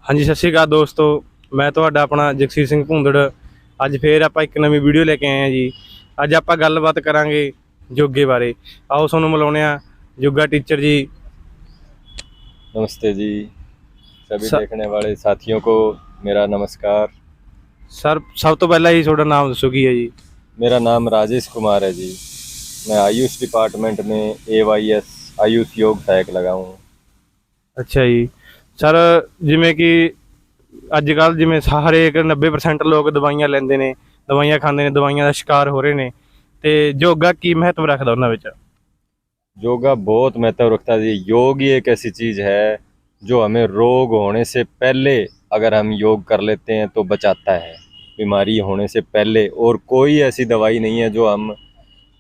ਹਾਂਜੀ ਸਤਿ ਸ਼੍ਰੀ ਅਕਾਲ ਦੋਸਤੋ, मैं ਤੁਹਾਡਾ ਆਪਣਾ ਜਗਸੀਰ ਸਿੰਘ ਭੁੰਦੜ। ਅੱਜ ਫੇਰ ਆਪਾਂ ਇੱਕ ਨਵੀਂ ਵੀਡੀਓ ਲੈ ਕੇ ਆਏ ਹਾਂ ਜੀ। ਅੱਜ ਆਪਾਂ ਗੱਲਬਾਤ ਕਰਾਂਗੇ ਯੋਗੇ ਬਾਰੇ। आओ ਤੁਹਾਨੂੰ ਮਿਲਾਉਂਦੇ ਹਾਂ योगा टीचर जी। नमस्ते जी, सभी स- देखने वाले साथियों को मेरा नमस्कार। सर सब तो पहला ही थोड़ा नाम दसो की है जी। मेरा नाम राजेश कुमार है जी। मैं आयुष डिपार्टमेंट में AYS आयुष योग सहायक लगा हूँ। अच्छा जी सर, जिमें कि ਅੱਜ ਕੱਲ੍ਹ ਜਿਵੇਂ ਹਰੇਕ 90% ਲੋਕ ਦਵਾਈਆਂ ਲੈਂਦੇ ਨੇ, ਦਵਾਈਆਂ ਖਾਂਦੇ ਨੇ, ਦਵਾਈਆਂ ਦਾ ਸ਼ਿਕਾਰ ਹੋ ਰਹੇ ਨੇ, ਤੇ ਯੋਗਾ ਕੀ ਮਹੱਤਵ ਰੱਖਦਾ ਉਹਨਾਂ ਵਿੱਚ? योगा बहुत महत्व रखता है जी। योग ही एक ऐसी चीज़ है जो हमें रोग होने से पहले अगर हम योग कर लेते हैं तो बचाता है, बीमारी होने से पहले। और कोई ऐसी दवाई नहीं है जो हम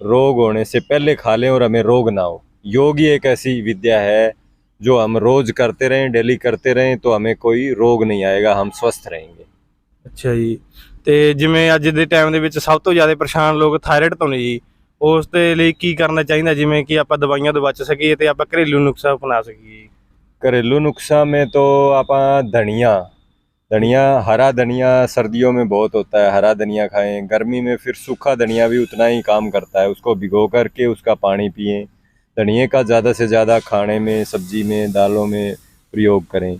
रोग होने से पहले खा लें और हमें रोग ना हो। योग ही एक ऐसी विद्या है जो हम रोज़ करते रहें, डेली करते रहें तो हमें कोई रोग नहीं आएगा, हम स्वस्थ रहेंगे। ਅੱਛਾ ਜੀ। ਤੇ ਜਿਵੇਂ ਅੱਜ ਦੇ ਟਾਈਮ ਦੇ ਵਿੱਚ ਸਭ ਤੋਂ ਜ਼ਿਆਦਾ ਪਰੇਸ਼ਾਨ ਲੋਕ ਥਾਇਰਾਇਡ ਤੋਂ ਨੇ ਜੀ, ਉਸ ਦੇ ਲਈ ਕੀ ਕਰਨਾ ਚਾਹੀਦਾ ਜਿਵੇਂ ਕਿ ਆਪਾਂ ਦਵਾਈਆਂ ਤੋਂ ਬਚ ਸਕੀਏ ਤੇ ਆਪਾਂ ਘਰੇਲੂ ਨੁਸਖਾ ਅਪਣਾ ਸਕੀਏ? घरेलू नुस्खा में तो आप धनिया धनिया हरा धनिया सर्दियों में बहुत होता है, हरा धनिया खाएं। गर्मी में फिर सूखा धनिया भी उतना ही काम करता है, उसको भिगो करके उसका पानी पिएं। धनिए का ज़्यादा से ज़्यादा खाने में, सब्जी में, दालों में प्रयोग करें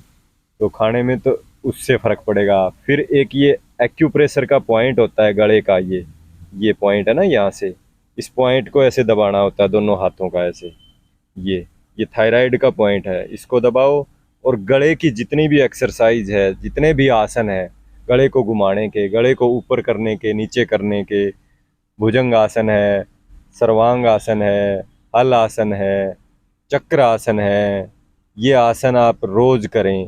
तो खाने में तो उससे फ़र्क पड़ेगा। फिर एक ये एक्यूप्रेशर का पॉइंट होता है गले का, ये पॉइंट है ना, यहाँ से इस पॉइंट को ऐसे दबाना होता है दोनों हाथों का ऐसे। ये थायराइड का पॉइंट है, इसको दबाओ। और गले की जितनी भी एक्सरसाइज है, जितने भी आसन है, गले को घुमाने के, गले को ऊपर करने के, नीचे करने के, भुजंग आसन है, सर्वांग आसन है, हल आसन है, चक्र आसन है, ये आसन आप रोज़ करें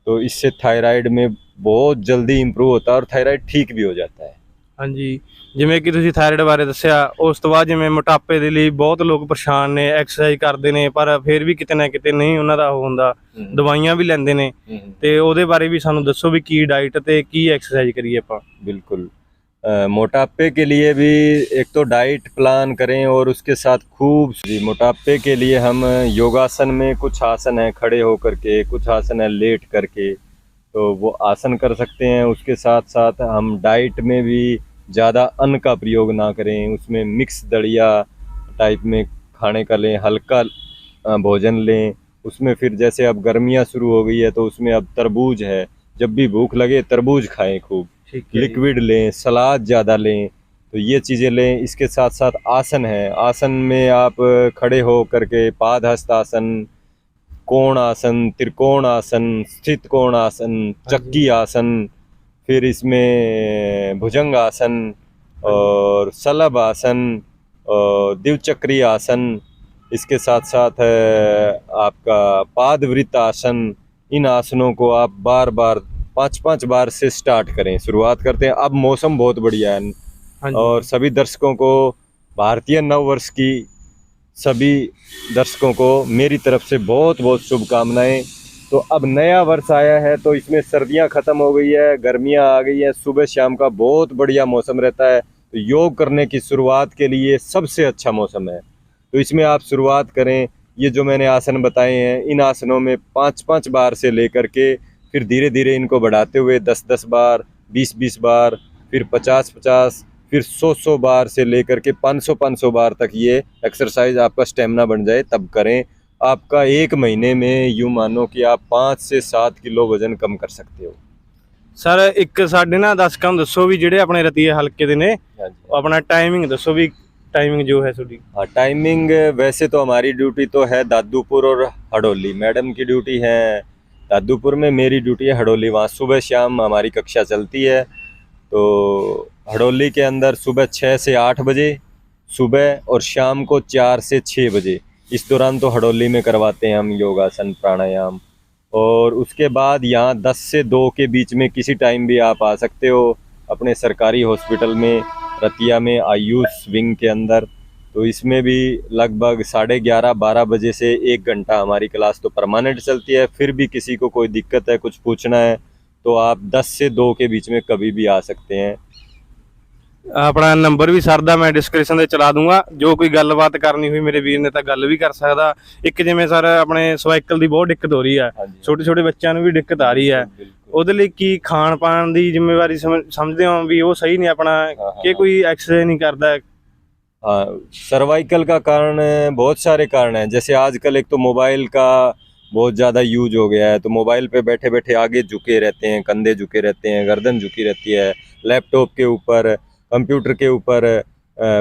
तो इससे थायराइड में बहुत जल्दी इम्प्रूव होता है और थायराइड ठीक भी हो जाता है। ਹਾਂਜੀ, ਜਿਵੇਂ ਕਿ ਤੁਸੀਂ ਥਾਇਰਾਇਡ ਬਾਰੇ ਦੱਸਿਆ, ਉਸ ਤੋਂ ਬਾਅਦ ਜਿਵੇਂ ਮੋਟਾਪੇ ਦੇ ਲਈ ਬਹੁਤ ਲੋਕ ਪਰੇਸ਼ਾਨ ਨੇ, ਐਕਸਰਸਾਈਜ਼ ਕਰਦੇ ਨੇ ਪਰ ਫਿਰ ਵੀ ਕਿਤੇ ਨਾ ਕਿਤੇ ਨਹੀਂ ਉਹਨਾਂ ਦਾ ਉਹ ਹੁੰਦਾ, ਦਵਾਈਆਂ ਵੀ ਲੈਂਦੇ ਨੇ, ਤੇ ਉਹਦੇ ਬਾਰੇ ਵੀ ਸਾਨੂੰ ਦੱਸੋ ਵੀ ਕੀ ਡਾइट ਤੇ ਕੀ एक्सरसाइज करिए ਆਪਾਂ? बिल्कुल, मोटापे के लिए भी एक तो डाइट प्लान करें और उसके साथ खूब जी। मोटापे के लिए हम योगासन में कुछ आसन है खड़े होकर के, कुछ आसन है लेट करके, तो वो आसन कर सकते हैं। उसके साथ साथ हम डाइट में भी ज़्यादा अन्न का प्रयोग ना करें, उसमें मिक्स दलिया टाइप में खाने का लें, हल्का भोजन लें। उसमें फिर जैसे अब गर्मियाँ शुरू हो गई है तो उसमें अब तरबूज है, जब भी भूख लगे तरबूज खाएं खूब, लिक्विड लें, सलाद ज़्यादा लें, तो ये चीज़ें लें। इसके साथ साथ आसन है, आसन में आप खड़े हो करके पादहस्त आसन, कोण आसन, त्रिकोण आसन, स्थित कोण आसन, चक्की आसन, फिर इसमें भुजंग आसन और सलभ आसन और द्विचक्री आसन। इसके साथ साथ है आपका पादवृत्त आसन। इन आसनों को आप बार बार 5-5 बार से स्टार्ट करें, शुरुआत करते हैं। अब मौसम बहुत बढ़िया है और सभी दर्शकों को, भारतीय नव वर्ष की सभी दर्शकों को मेरी तरफ से बहुत बहुत शुभकामनाएं। तो अब नया वर्ष आया है तो इसमें सर्दियां ख़त्म हो गई है, गर्मियां आ गई है, सुबह शाम का बहुत बढ़िया मौसम रहता है, तो योग करने की शुरुआत के लिए सबसे अच्छा मौसम है। तो इसमें आप शुरुआत करें। ये जो मैंने आसन बताए हैं, इन आसनों में 5-5 बार से लेकर के फिर धीरे धीरे इनको बढ़ाते हुए 10-10 बार, 20-20 बार, फिर 50-50, फिर 100-100 बार से लेकर के 500-500 बार तक ये एक्सरसाइज आपका स्टेमिना बन जाए तब करें। आपका 1 महीने में यूँ मानो कि आप 5 से 7 किलो वजन कम कर सकते हो। ਸਰ ਇੱਕ ਸਾਡੇ ਨਾ ਦਰਸ਼ਕਾਂ ਨੂੰ ਦੱਸੋ ਵੀ ਜਿਹੜੇ ਆਪਣੇ ਰਤੀਏ ਹਲਕੇ ਦੇ ਨੇ, अपना टाइमिंग दसो भी, टाइमिंग जो है थोड़ी। हाँ, टाइमिंग वैसे तो हमारी ड्यूटी तो है दादूपुर और हडोली। मैडम की ड्यूटी है दादूपुर में, मेरी ड्यूटी है हडोली। वहाँ सुबह शाम हमारी कक्षा चलती है। तो हडोली के अंदर सुबह 6 से 8 बजे सुबह और शाम को 4 से 6 बजे, इस दौरान तो हडोली में करवाते हैं हम योगासन प्राणायाम। और उसके बाद यहाँ 10 से 2 के बीच में किसी टाइम भी आप आ सकते हो अपने सरकारी हॉस्पिटल में, रतिया में आयुष विंग के अंदर। तो इसमें भी लगभग 11:30-12 बजे से 1 घंटा हमारी क्लास तो परमानेंट चलती है। फिर भी किसी को कोई दिक्कत है, कुछ पूछना है, तो आप 10 से 2 के बीच में कभी भी आ सकते हैं। ਆਪਣਾ ਨੰਬਰ ਵੀ ਸਰ ਦਾ ਮੈਂ ਡਿਸਕ੍ਰਿਪਸ਼ਨ ਦੇ ਚਲਾ ਦੂੰਗਾ, ਜੋ ਕੋਈ ਗੱਲਬਾਤ ਕਰਨੀ ਹੋਈ ਮੇਰੇ ਵੀਰ ਨੇ ਤਾਂ ਗੱਲ ਵੀ ਕਰ ਸਕਦਾ। ਇੱਕ ਜਿਵੇਂ ਸਰ ਆਪਣੇ ਸਰਵਾਈਕਲ ਦੀ ਬਹੁਤ ਦਿੱਕਤ ਹੋ ਰਹੀ ਹੈ, ਛੋਟੇ ਛੋਟੇ ਬੱਚਿਆਂ ਨੂੰ ਵੀ ਦਿੱਕਤ ਆ ਰਹੀ ਹੈ, ਉਹਦੇ ਲਈ ਕੀ ਖਾਣ ਪਾਣ ਦੀ ਜ਼ਿੰਮੇਵਾਰੀ ਸਮਝਦੇ ਹੋ ਵੀ ਉਹ ਸਹੀ ਨਹੀਂ ਆਪਣਾ ਕਿ ਕੋਈ ਐਕਸਰਸਾइज नहीं करता है? हाँ, सर्वाइकल का कारण बहुत सारे कारण हैं। जैसे आजकल एक तो मोबाइल का बहुत ज़्यादा यूज हो गया है, तो मोबाइल पे बैठे बैठे आगे झुके रहते हैं, कंधे झुके रहते हैं, गर्दन झुकी रहती है। लैपटॉप के ऊपर, कंप्यूटर के ऊपर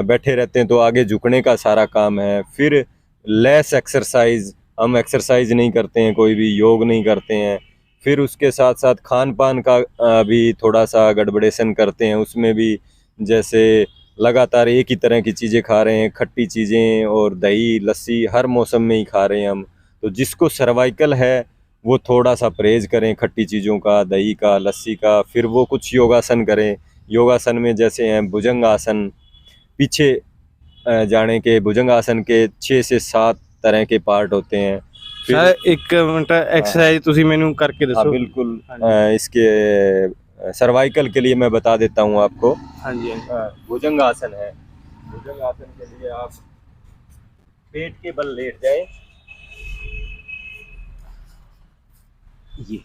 बैठे रहते हैं, तो आगे झुकने का सारा काम है। फिर लेस एक्सरसाइज, हम एक्सरसाइज नहीं करते हैं, कोई भी योग नहीं करते हैं। फिर उसके साथ साथ खान पान का भी थोड़ा सा गड़बड़ेशन करते हैं, उसमें भी जैसे लगातार एक ही तरह की चीज़ें खा रहे हैं, खट्टी चीज़ें और दही लस्सी हर मौसम में ही खा रहे हैं हम। तो जिसको सर्वाइकल है वो थोड़ा सा परहेज करें खट्टी चीज़ों का, दही का, लस्सी का। फिर वो कुछ योगासन करें। योगासन में जैसे हैं भुजंग आसन, पीछे जाने के भुजंग आसन के 6 से 7 तरह के पार्ट होते हैं। फिर सर एक मिनट एक्सरसाइज ਤੁਸੀਂ ਮੈਨੂੰ करके हाँ दसो। बिल्कुल, इसके सर्वाइकल के लिए मैं बता देता हूँ आपको। हाँ जी भुजंग आसन है। भुजंग आसन के लिए आप पेट के बल लेट जाएं। ये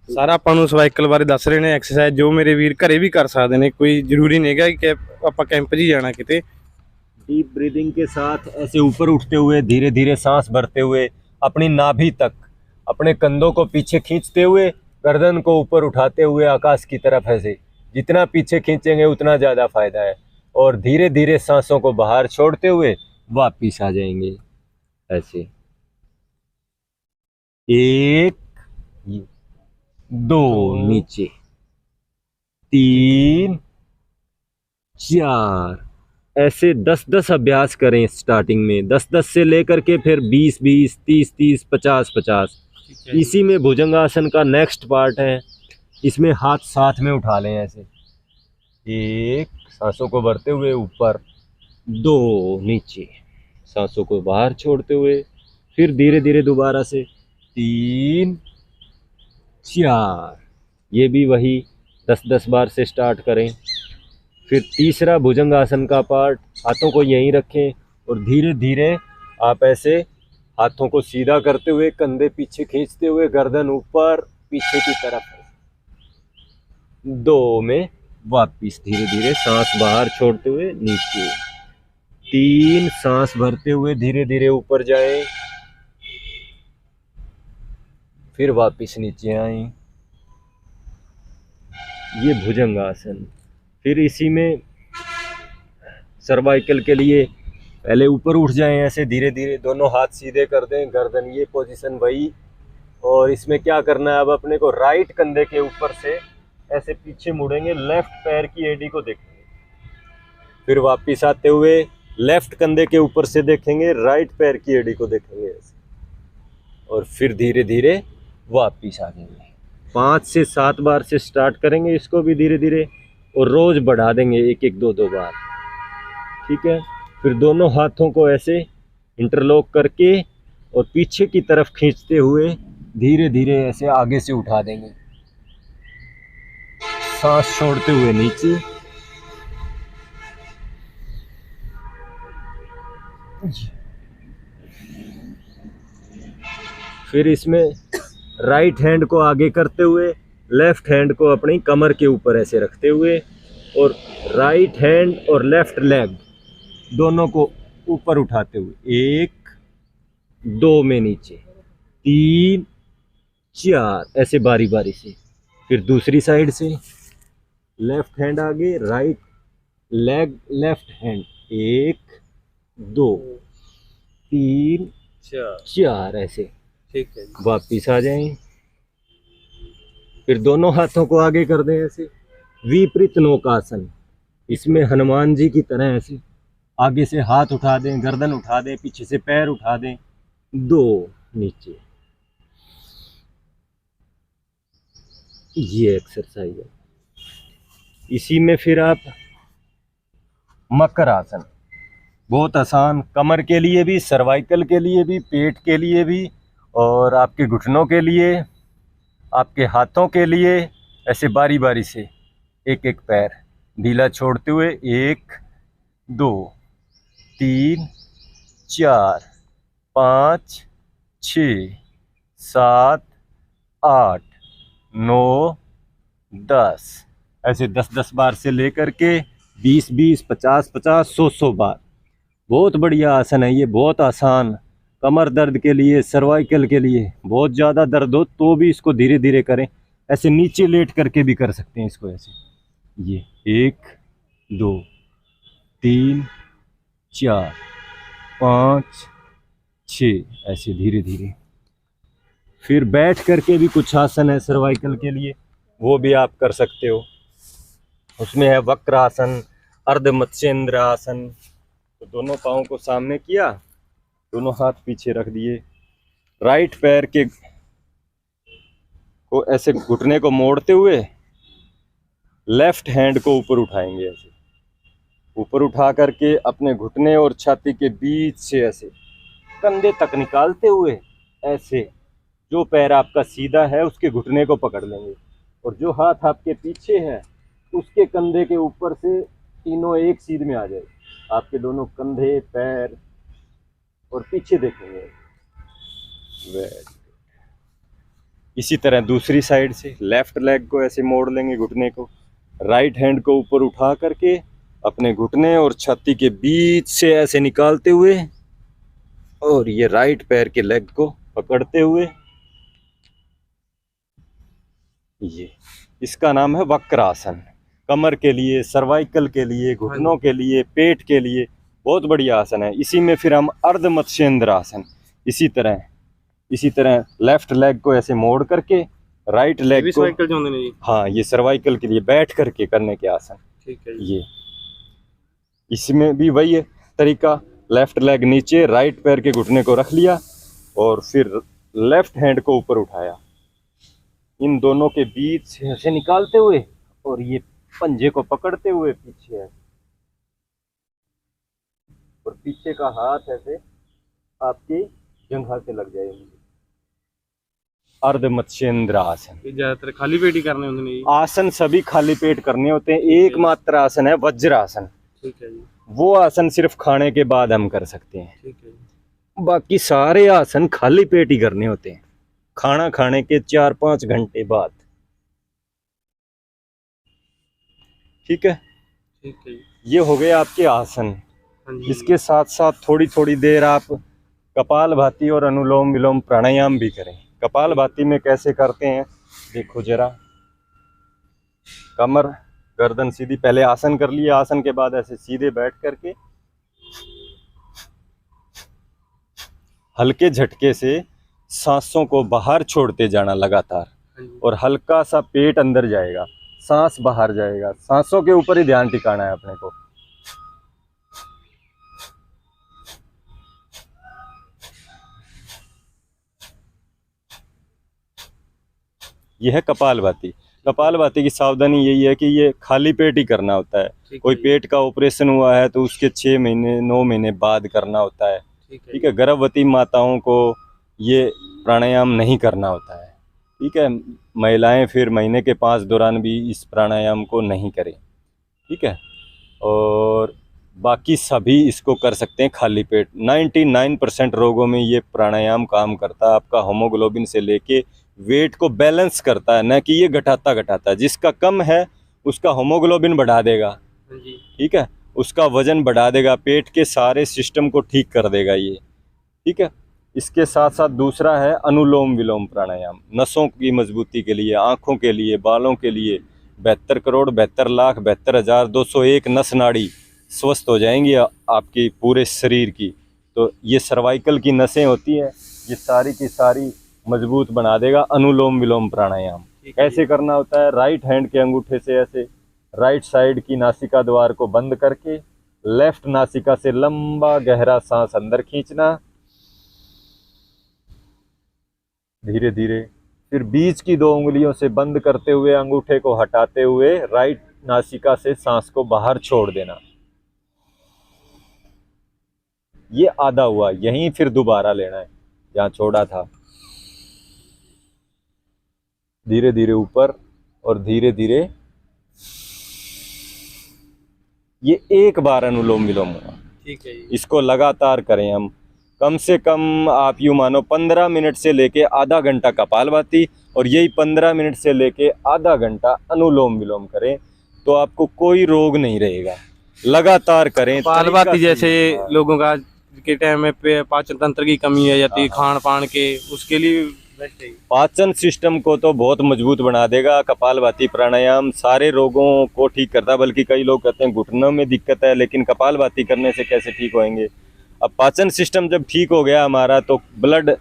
ਸਾਰਾ ਆਪਾਂ ਨੂੰ ਸਰਵਾਈਕਲ ਬਾਰੇ ਦੱਸ ਰਹੇ ਨੇ ਐਕਸਰਸਾਈਜ਼ ਜੋ ਮੇਰੇ ਵੀਰ ਘਰੇ ਵੀ ਕਰ ਸਕਦੇ ਨੇ, ਕੋਈ ਜ਼ਰੂਰੀ ਨਹੀਂ ਹੈਗਾ ਕਿ ਆਪਾਂ ਕੈਂਪ 'ਚ ਹੀ ਜਾਣਾ ਕਿਤੇ। डीप ब्रीदिंग के साथ ऐसे ऊपर उठते हुए धीरे धीरे सांस भरते हुए अपनी नाभि तक, अपने कंधों को पीछे खींचते हुए, गर्दन को ऊपर उठाते हुए आकाश की तरफ ऐसे जितना पीछे खींचेंगे उतना ज़्यादा फायदा है। और धीरे धीरे सांसों को बाहर छोड़ते हुए वापिस आ जाएंगे ऐसे। 1 2 नीचे, 3 4 ऐसे 10-10 अभ्यास करें। स्टार्टिंग में 10-10 से लेकर के फिर 20-20, 30-30, 50-50। इसी में भुजंगासन का नेक्स्ट पार्ट है। इसमें हाथ साथ में उठा लें ऐसे। 1 सांसों को भरते हुए ऊपर, 2 नीचे, सांसों को बाहर छोड़ते हुए, फिर धीरे धीरे दोबारा से 3 4। ये भी वही 10-10 बार से स्टार्ट करें। फिर तीसरा भुजंगासन का पार्ट, हाथों को यहीं रखें और धीरे धीरे आप ऐसे हाथों को सीधा करते हुए, कंधे पीछे खींचते हुए, गर्दन ऊपर पीछे की तरफ, 2 में वापिस धीरे धीरे सांस बाहर छोड़ते हुए नीचे, 3 सांस भरते हुए धीरे धीरे ऊपर जाएं, फिर वापिस नीचे आएं। ये भुजंगासन। फिर इसी में सर्वाइकल के लिए पहले ऊपर उठ जाएं ऐसे धीरे धीरे, दोनों हाथ सीधे कर दें, गर्दन ये पोजीशन वही। और इसमें क्या करना है, अब अपने को राइट कंधे के ऊपर से ऐसे पीछे मुड़ेंगे, लेफ्ट पैर की एडी को देखेंगे। फिर वापिस आते हुए लेफ्ट कंधे के ऊपर से देखेंगे, राइट पैर की एडी को देखेंगे ऐसे, और फिर धीरे धीरे वापिस आ जाएंगे। 5 से 7 बार से स्टार्ट करेंगे इसको भी धीरे धीरे, और रोज बढ़ा देंगे 1-1, 2-2 बार। ठीक है। फिर दोनों हाथों को ऐसे इंटरलॉक करके और पीछे की तरफ खींचते हुए धीरे धीरे ऐसे आगे से उठा देंगे, सांस छोड़ते हुए नीचे, फिर इसमें राइट हैंड को आगे करते हुए, लेफ्ट हैंड को अपनी कमर के ऊपर ऐसे रखते हुए, और राइट हैंड और लेफ्ट लेग दोनों को ऊपर उठाते हुए 1 2 में नीचे, 3 4 ऐसे बारी बारी से। फिर दूसरी साइड से लेफ्ट हैंड आगे, राइट लेग, लेफ्ट हैंड, 1 2 3 4 ऐसे। ठीक है। वापिस आ जाएं। फिर दोनों हाथों को आगे कर दें ऐसे, विपरीत नौकासन। इसमें हनुमान जी की तरह ऐसे आगे से हाथ उठा दें, गर्दन उठा दें, पीछे से पैर उठा दें, 2 नीचे। ये एक्सरसाइज है। इसी में फिर आप मकर आसन, बहुत आसान, कमर के लिए भी, सर्वाइकल के लिए भी, पेट के लिए भी, और आपके घुटनों के लिए, आपके हाथों के लिए। ऐसे बारी बारी से एक एक पैर ढीला छोड़ते हुए, 1 2 3 4 5 6 7 8 9, 10, ऐसे 10-10 बार से लेकर के 20-20, 50-50, 100-100 बार। बहुत बढ़िया आसन है ये, बहुत आसान। कमर दर्द के लिए, सर्वाइकल के लिए, बहुत ज़्यादा दर्द हो तो भी इसको धीरे धीरे करें। ऐसे नीचे लेट करके भी कर सकते हैं इसको ऐसे। ये 1, 2, 3, 4, 5, 6, ऐसे धीरे धीरे। फिर बैठ करके भी कुछ आसन है सर्वाइकल के लिए, वो भी आप कर सकते हो। उसमें है वक्र आसन, अर्ध मत्स्येंद्र आसन। तो दोनों पाँव को सामने किया, दोनों हाथ पीछे रख दिए, राइट पैर के को ऐसे घुटने को मोड़ते हुए लेफ्ट हैंड को ऊपर उठाएंगे। ऐसे ऊपर उठा करके अपने घुटने और छाती के बीच से ऐसे कंधे तक निकालते हुए ऐसे, जो पैर आपका सीधा है उसके घुटने को पकड़ लेंगे, और जो हाथ आपके पीछे है उसके कंधे के ऊपर से तीनों एक सीध में आ जाए। आपके दोनों कंधे, पैर और पीछे देखेंगे। इसी तरह दूसरी साइड से लेफ्ट लेग को ऐसे मोड़ लेंगे, घुटने को, राइट हैंड को ऊपर उठा करके अपने घुटने और छाती के बीच से ऐसे निकालते हुए, और ये राइट पैर के लेग को पकड़ते हुए, ये इसका नाम है वक्रासन। कमर के लिए, सर्वाइकल के लिए, घुटनों के लिए, पेट के लिए बहुत बढ़िया आसन है। इसी में फिर हम अर्ध मत्स्येंद्र आसन, इसी तरह लेफ्ट लेग को ऐसे मोड़ करके राइट लेग को, हाँ ये सर्वाइकल के लिए बैठ करके करने के आसन। ठीक है। ये इसमें भी वही है तरीका, लेफ्ट लेग नीचे, राइट पैर के घुटने को रख लिया और फिर लेफ्ट हैंड को ऊपर उठाया, इन दोनों के बीच से ऐसे निकालते हुए और ये पंजे को पकड़ते हुए पीछे है, और पीछे का हाथ ऐसे आपकी जंघा से लग जाएगी। अर्ध मत्स्येंद्र आसन। ज्यादातर खाली पेट ही करने होते हैं आसन, सभी खाली पेट करने होते हैं। एकमात्र आसन है वज्रासन। ठीक है जी। वो आसन सिर्फ खाने के बाद हम कर सकते हैं। ठीक है जी। बाकी सारे आसन खाली पेट ही करने होते हैं, खाना खाने के 4-5 घंटे बाद। ठीक है। ठीक है। ये हो गए आपके आसन। हाँ जी। इसके साथ साथ थोड़ी थोड़ी देर आप कपालभाति और अनुलोम विलोम प्राणायाम भी करें। कपालभाति में कैसे करते हैं देखो जरा। कमर गर्दन सीधी, पहले आसन कर लिया, आसन के बाद ऐसे सीधे बैठ करके हल्के झटके से सांसों को बाहर छोड़ते जाना लगातार, और हल्का सा पेट अंदर जाएगा, सांस बाहर जाएगा, सांसों के ऊपर ही ध्यान टिकाना है अपने को। यह है कपालभाति। कपालभाति की सावधानी यही है कि ये खाली पेट ही करना होता है। कोई पेट का ऑपरेशन हुआ है तो उसके 6 महीने 9 महीने बाद करना होता है। ठीक है। गर्भवती माताओं को ये प्राणायाम नहीं करना होता है। ठीक है। महिलाएं फिर महीने के 5 दौरान भी इस प्राणायाम को नहीं करें। ठीक है। और बाकी सभी इसको कर सकते हैं खाली पेट। 99% रोगों में ये प्राणायाम काम करता है। आपका होमोग्लोबिन से लेके वेट को बैलेंस करता है, न कि ये घटाता है। जिसका कम है उसका होमोग्लोबिन बढ़ा देगा। ठीक है। उसका वजन बढ़ा देगा, पेट के सारे सिस्टम को ठीक कर देगा ये। ठीक है। इसके साथ साथ दूसरा है अनुलोम विलोम प्राणायाम, नसों की मजबूती के लिए, आँखों के लिए, बालों के लिए। 72 करोड़ 72 लाख 72,201 नस नाड़ी स्वस्थ हो जाएंगी आपकी पूरे शरीर की। तो ये सर्वाइकल की नसें होती हैं, ये सारी की सारी मजबूत बना देगा अनुलोम विलोम प्राणायाम। कैसे करना होता है, राइट हैंड के अंगूठे से ऐसे राइट साइड की नासिका द्वार को बंद करके लेफ्ट नासिका से लंबा गहरा सांस अंदर खींचना, धीरे धीरे। फिर बीच की 2 उंगलियों से बंद करते हुए अंगूठे को हटाते हुए राइट नासिका से सांस को बाहर छोड़ देना। ये आधा हुआ, यहीं फिर दोबारा लेना है जहां छोड़ा था। धीरे धीरे ऊपर और धीरे धीरे। ये एक बार अनुलोम विलोम हुआ। ठीक है। इसको लगातार करें हम कम से कम आप यूँ मानो 15 मिनट से लेके आधा घंटा कपालभाति और यही 15 मिनट से लेके आधा घंटा अनुलोम विलोम करें तो आपको कोई रोग नहीं रहेगा। लगातार करें। कपालभाति तरीका जैसे सही है। हाँ। लोगों का के टाइम में पाचन तंत्र की कमी है जाती है, हाँ। खान पान के, उसके लिए बेस्ट है। पाचन सिस्टम को तो बहुत मजबूत बना देगा कपालभाति प्राणायाम, सारे रोगों को ठीक करता है। बल्कि कई लोग कहते हैं घुटनों में दिक्कत है लेकिन कपालभाति करने से कैसे ठीक होएंगे। अब पाचन सिस्टम जब ठीक हो गया हमारा तो ब्लड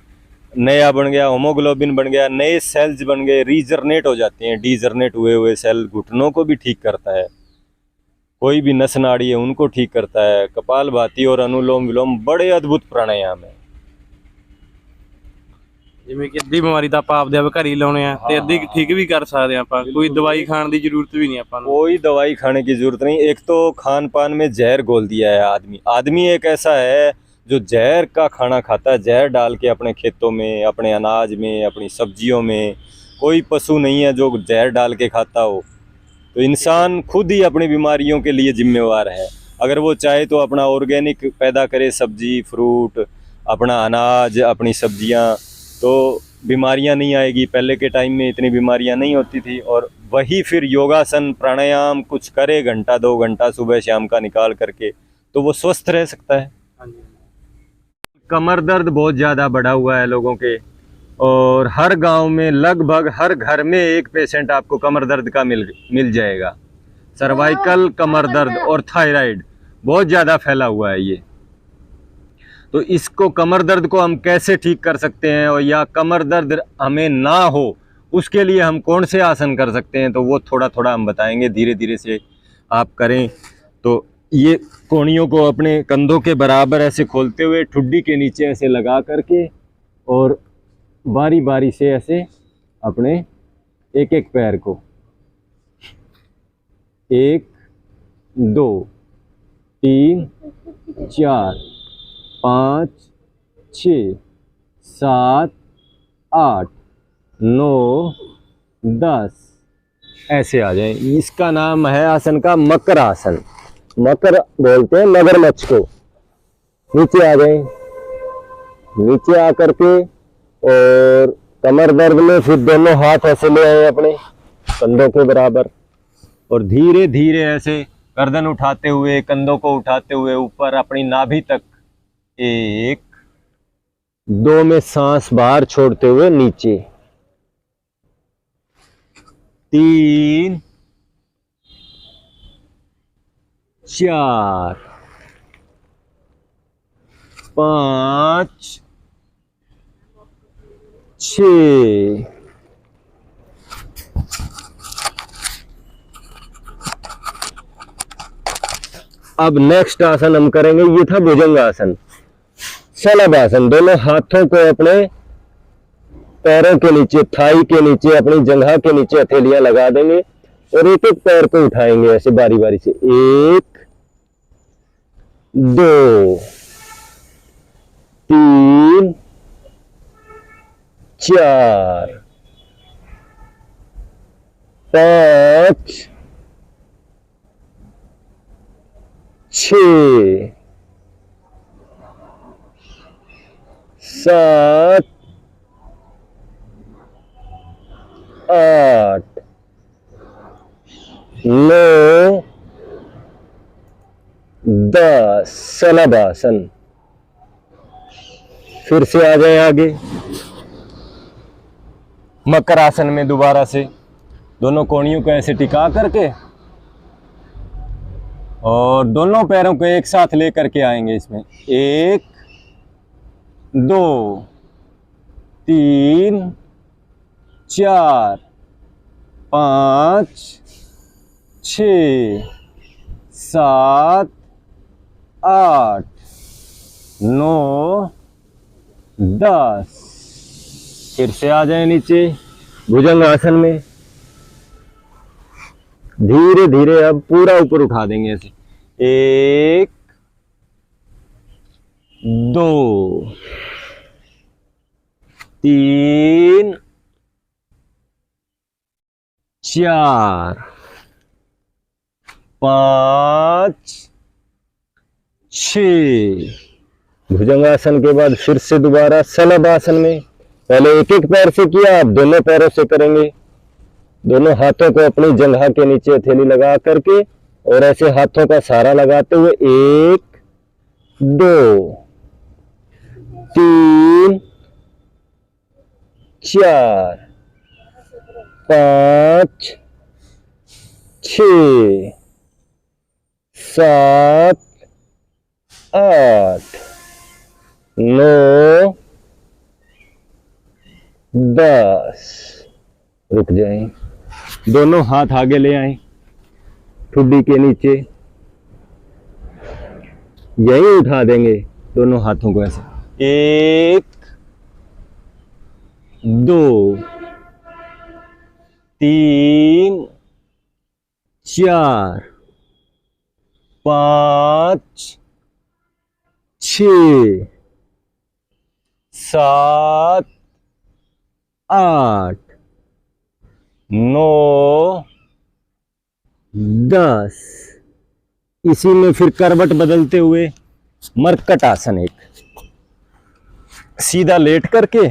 नया बन गया, होमोग्लोबिन बन गया, नए सेल्स बन गए, रीजनरेट हो जाते हैं। डीजनरेट हुए हुए सेल घुटनों को भी ठीक करता है, कोई भी नस नाड़ी है उनको ठीक करता है। कपालभाति और अनुलोम विलोम बड़े अद्भुत प्राणायाम है। ਜਿਵੇਂ ਕਿ ਅੱਧੀ ਬਿਮਾਰੀ ਤਾਂ ਆਪਾਂ ਆਪਦੇ ਆਪ ਘਰ ਹੀ ਲਾਉਣੇ ਆ ਤੇ ਅੱਧੀ ਠੀਕ ਵੀ ਕਰ ਸਕਦੇ ਆਪਾਂ, ਕੋਈ ਦਵਾਈ ਖਾਣ ਦੀ ਜ਼ਰੂਰਤ ਵੀ ਨਹੀਂ ਆਪਾਂ ਨੂੰ। कोई दवाई खाने की जरूरत नहीं। एक तो खान पान में जहर घोल दिया है आदमी। आदमी एक ऐसा है जो जहर का खाना खाता है, जहर डाल के अपने खेतों में, अपने अनाज में, अपनी सब्जियों में। कोई पशु नहीं है जो जहर डाल के खाता हो। तो इंसान खुद ही अपनी बीमारियों के लिए जिम्मेवार है। अगर वो चाहे तो अपना ऑर्गेनिक पैदा करे, सब्जी फ्रूट, अपना अनाज, अपनी सब्जियां, तो बीमारियां नहीं आएगी। पहले के टाइम में इतनी बीमारियां नहीं होती थी। और वही फिर योगासन प्राणायाम कुछ करे घंटा 2 घंटा सुबह शाम का निकाल करके तो वो स्वस्थ रह सकता है। कमर दर्द बहुत ज़्यादा बढ़ा हुआ है लोगों के और हर गांव में लगभग हर घर में एक पेशेंट आपको कमर दर्द का मिल जाएगा। सर्वाइकल कमर दर्द और थायराइड बहुत ज़्यादा फैला हुआ है ये। तो इसको कमर दर्द को हम कैसे ठीक कर सकते हैं और या कमर दर्द हमें ना हो उसके लिए हम कौन से आसन कर सकते हैं, तो वो थोड़ा थोड़ा हम बताएंगे। धीरे धीरे से आप करें। तो ये कोहनियों को अपने कंधों के बराबर ऐसे खोलते हुए ठुड्डी के नीचे ऐसे लगा करके और बारी बारी से ऐसे अपने एक एक पैर को 1 2 3 4 5 6 7 8 9 10 ऐसे आ जाएं। इसका नाम है आसन का मकर आसन। मकर बोलते हैं मगरमच्छ को। नीचे आ जाएं। नीचे आकर के और कमर दर्द में फिर दोनों हाथ ऐसे ले आए अपने कंधों के बराबर और धीरे धीरे ऐसे गर्दन उठाते हुए, कंधों को उठाते हुए ऊपर अपनी नाभि तक 1 2 में सांस बाहर छोड़ते हुए नीचे 3 4 5 6 अब नेक्स्ट आसन हम करेंगे, ये था भुजंग आसन। शलभ आसन। दोनों हाथों को अपने पैरों के नीचे, थाई के नीचे, अपनी जंघा के नीचे हथेलियां लगा देंगे और एक एक पैर को उठाएंगे ऐसे बारी बारी से। 1 2 3 4 5 6 7 8 9 10 शलभ आसन। फिर से आ जाए आगे मकर आसन में। दोबारा से दोनों कोहनियों को ऐसे टिका करके और दोनों पैरों को एक साथ लेकर के आएंगे इसमें। 1 2 3 4 5 6 7 8 9 10। फिर से आ जाए नीचे भुजंग आसन में। धीरे धीरे अब पूरा ऊपर उठा देंगे ऐसे। 1 2 3 4 5 6 भुजंगासन के बाद फिर से दोबारा शलभ आसन में। पहले एक एक पैर से किया, अब दोनों पैरों से करेंगे। दोनों हाथों को अपनी जंघा के नीचे हथेली लगा करके और ऐसे हाथों का सहारा लगाते हुए 1 2 3 4 5 6 7 8 9 10। रुक जाएं, दोनों हाथ आगे ले आए ठुड्डी के नीचे, यही उठा देंगे दोनों हाथों को ऐसे। 1 2 3 4 5 6 7 8 9 10। इसी में फिर करवट बदलते हुए मरकट आसन, एक सीधा लेट करके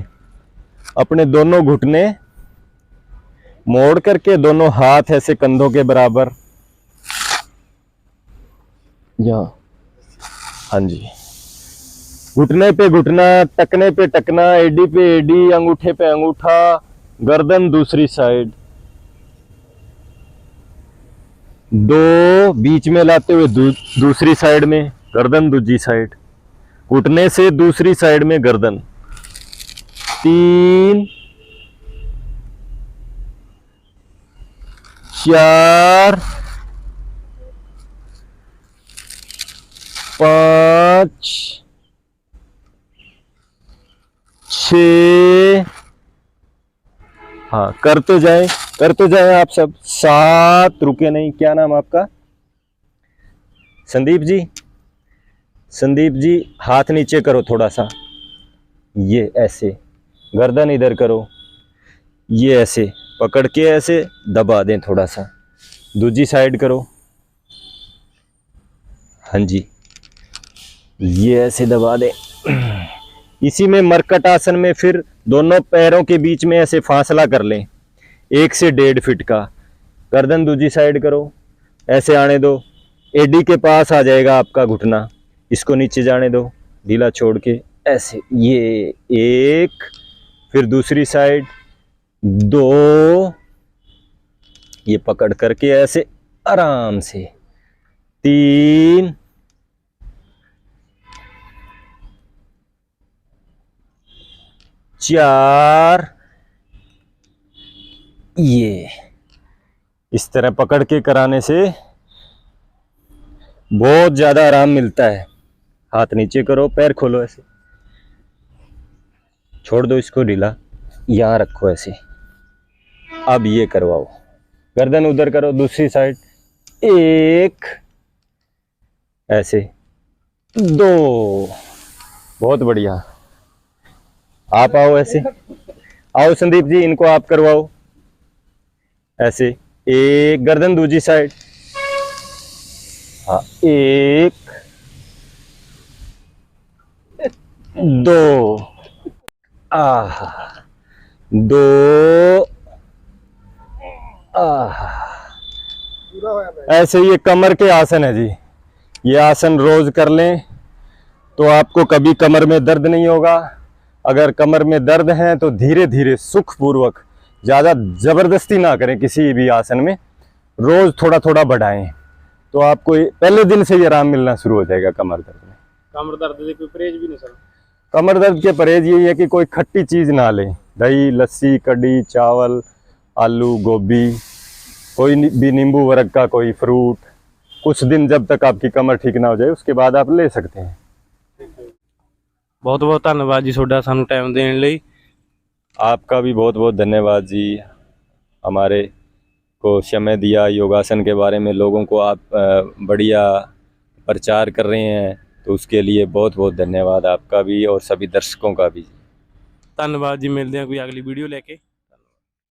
अपने दोनों घुटने मोड़ करके दोनों हाथ ऐसे कंधों के बराबर, या हाँ जी, घुटने पे घुटना, टकने पे टकना, एडी पे एडी, अंगूठे पे अंगूठा, गर्दन दूसरी साइड, 2 बीच में लाते हुए दूसरी साइड में, गर्दन दूसरी साइड, घुटने से दूसरी साइड में गर्दन, 3 4 5 6, हाँ करते जाए आप सब, 7, रुके नहीं। क्या नाम आपका? संदीप जी। संदीप जी हाथ नीचे करो थोड़ा सा, ये ऐसे, गर्दन इधर करो, ये ऐसे पकड़ के ऐसे दबा दें थोड़ा सा, दूसरी साइड करो, हाँ जी, ये ऐसे दबा दें। इसी में मरकट आसन में फिर दोनों पैरों के बीच में ऐसे फासला कर लें 1 से 1.5 फीट का, गर्दन दूसरी साइड करो, ऐसे आने दो, एडी के पास आ जाएगा आपका घुटना, इसको नीचे जाने दो, ढीला छोड़ के ऐसे, ये 1, फिर दूसरी साइड 2, ये पकड़ करके ऐसे आराम से, 3, 4, ये इस तरह पकड़ के कराने से बहुत ज्यादा आराम मिलता है। हाथ नीचे करो, पैर खोलो, ऐसे छोड़ दो इसको ढीला, यहां रखो ऐसे। अब ये करवाओ, गर्दन उधर करो, दूसरी साइड, 1 ऐसे, 2, बहुत बढ़िया। आप आओ ऐसे, आओ संदीप जी, इनको आप करवाओ ऐसे, 1, गर्दन दूसरी साइड, हाँ, 1 2, 2, ऐसे ये कमर के आसन है जी। ये आसन रोज कर लें तो आपको कभी कमर में दर्द नहीं होगा। अगर कमर में दर्द है तो धीरे धीरे सुखपूर्वक, ज़्यादा ज़बरदस्ती ना करें किसी भी आसन में, रोज़ थोड़ा थोड़ा बढ़ाएं तो आपको पहले दिन से ही आराम मिलना शुरू हो जाएगा कमर दर्द में। कमर दर्द से कोई परहेज भी नहीं सर? कमर दर्द के परहेज यही है कि कोई खट्टी चीज़ ना लें, दही, लस्सी, कढ़ी, चावल, आलू, गोभी, कोई भी नींबू वर्ग का कोई फ्रूट, कुछ दिन जब तक आपकी कमर ठीक ना हो जाए उसके बाद आप ले सकते हैं। बहुत बहुत धन्यवाद जी ਤੁਹਾਡਾ ਸਾਨੂੰ टाइम देने ਲਈ। आपका भी बहुत बहुत धन्यवाद जी, हमारे को समय दिया, योगासन के बारे में लोगों को आप बढ़िया प्रचार कर रहे हैं, तो उसके लिए बहुत बहुत धन्यवाद आपका भी और सभी दर्शकों का भी। धन्यवाद जी, मिलते हैं कोई अगली वीडियो लेके।